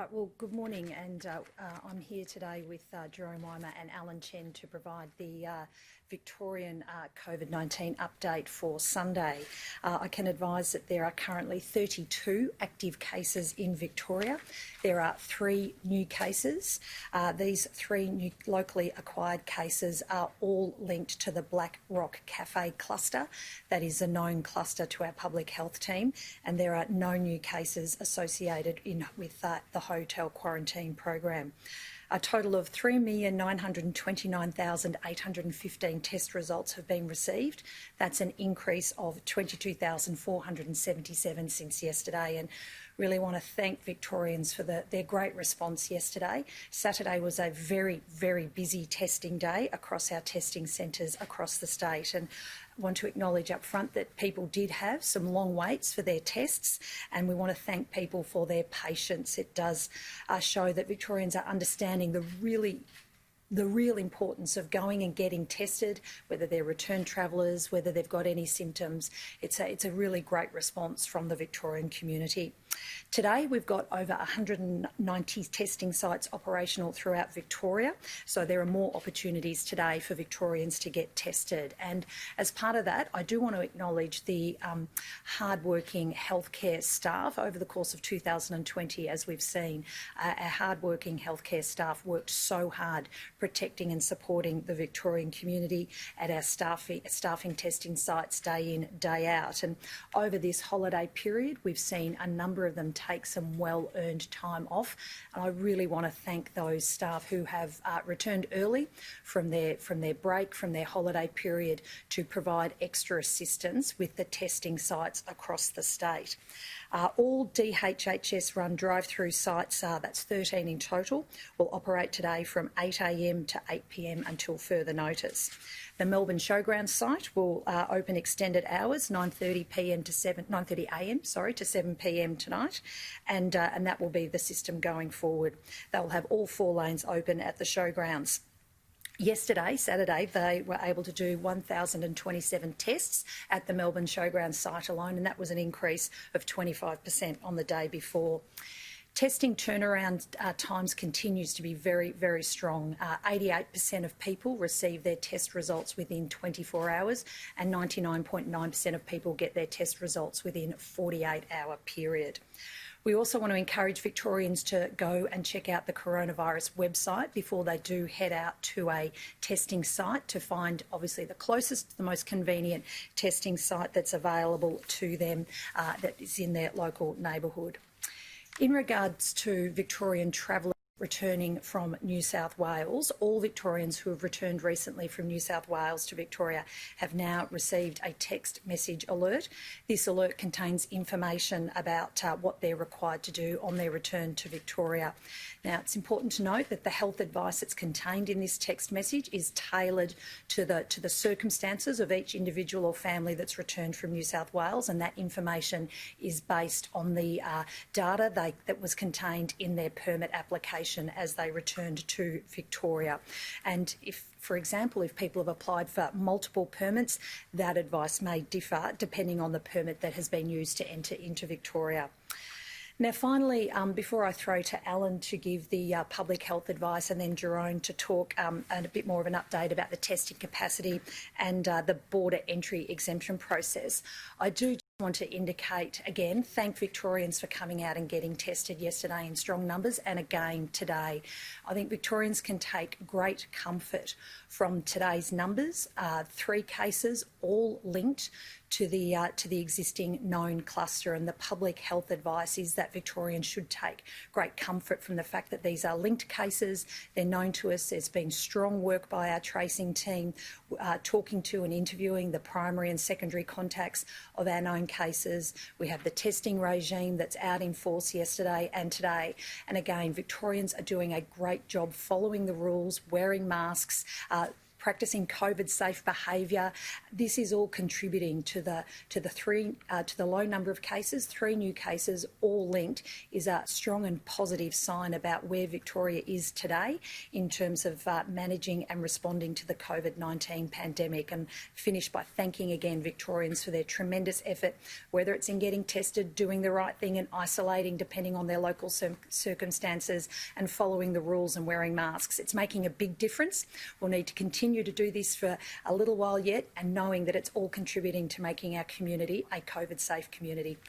Right, well, good morning, and I'm here today with Jerome Weimer and Alan Chen to provide the Victorian COVID-19 update for Sunday. I can advise that there are currently 32 active cases in Victoria. There are 3 new cases. These 3 new locally acquired cases are all linked to the Black Rock Café cluster. That is a known cluster to our public health team, and there are no new cases associated with the hotel quarantine program. A total of 3,929,815 test results have been received. That's an increase of 22,477 since yesterday, and really want to thank Victorians for their great response yesterday. Saturday was a very, very busy testing day across our testing centres across the state, and I want to acknowledge up front that people did have some long waits for their tests, and we want to thank people for their patience. It does show that Victorians are understanding the real importance of going and getting tested, whether they're return travellers, whether they've got any symptoms. It's a really great response from the Victorian community. Today we've got over 190 testing sites operational throughout Victoria, so there are more opportunities today for Victorians to get tested. And as part of that, I do want to acknowledge the hard-working healthcare staff over the course of 2020. As we've seen, our hard-working healthcare staff worked so hard protecting and supporting the Victorian community at our staffing testing sites day in, day out. And over this holiday period, we've seen a number of them take some well-earned time off, and I really want to thank those staff who have returned early from their break, from their holiday period, to provide extra assistance with the testing sites across the state. All DHHS-run drive-through sites, that's 13 in total, will operate today from 8 a.m. to 8 p.m. until further notice. The Melbourne Showgrounds site will open extended hours, 9:30 a.m. to 7 p.m. tonight, and that will be the system going forward. They'll have all 4 lanes open at the showgrounds. Yesterday, Saturday, they were able to do 1,027 tests at the Melbourne Showgrounds site alone, and that was an increase of 25% on the day before. Testing turnaround times continues to be very, very strong. 88% of people receive their test results within 24 hours, and 99.9% of people get their test results within a 48-hour period. We also want to encourage Victorians to go and check out the coronavirus website before they do head out to a testing site to find, obviously, the closest, the most convenient testing site that's available to them that is in their local neighbourhood. In regards to Victorian travellers returning from New South Wales, all Victorians who have returned recently from New South Wales to Victoria have now received a text message alert. This alert contains information about what they're required to do on their return to Victoria. Now, it's important to note that the health advice that's contained in this text message is tailored to the circumstances of each individual or family that's returned from New South Wales, and that information is based on the data that was contained in their permit application as they returned to Victoria. And if, for example, if people have applied for multiple permits, that advice may differ depending on the permit that has been used to enter into Victoria. Now, finally, before I throw to Alan to give the public health advice, and then Jerome to talk and a bit more of an update about the testing capacity and the border entry exemption process, I do want to indicate again, thank Victorians for coming out and getting tested yesterday in strong numbers, and again today. I think Victorians can take great comfort from today's numbers. 3 cases, all linked to the existing known cluster, and the public health advice is that Victorians should take great comfort from the fact that these are linked cases. They're known to us. There's been strong work by our tracing team, talking to and interviewing the primary and secondary contacts of our known cases. We have the testing regime that's out in force yesterday and today. And again, Victorians are doing a great job following the rules, wearing masks, practising COVID-safe behaviour. This is all contributing to the low number of cases. 3 new cases, all linked, is a strong and positive sign about where Victoria is today in terms of managing and responding to the COVID-19 pandemic. And finish by thanking again Victorians for their tremendous effort, whether it's in getting tested, doing the right thing and isolating depending on their local circumstances, and following the rules and wearing masks. It's making a big difference. We'll need to continue to do this for a little while yet, and knowing that it's all contributing to making our community a COVID-safe community.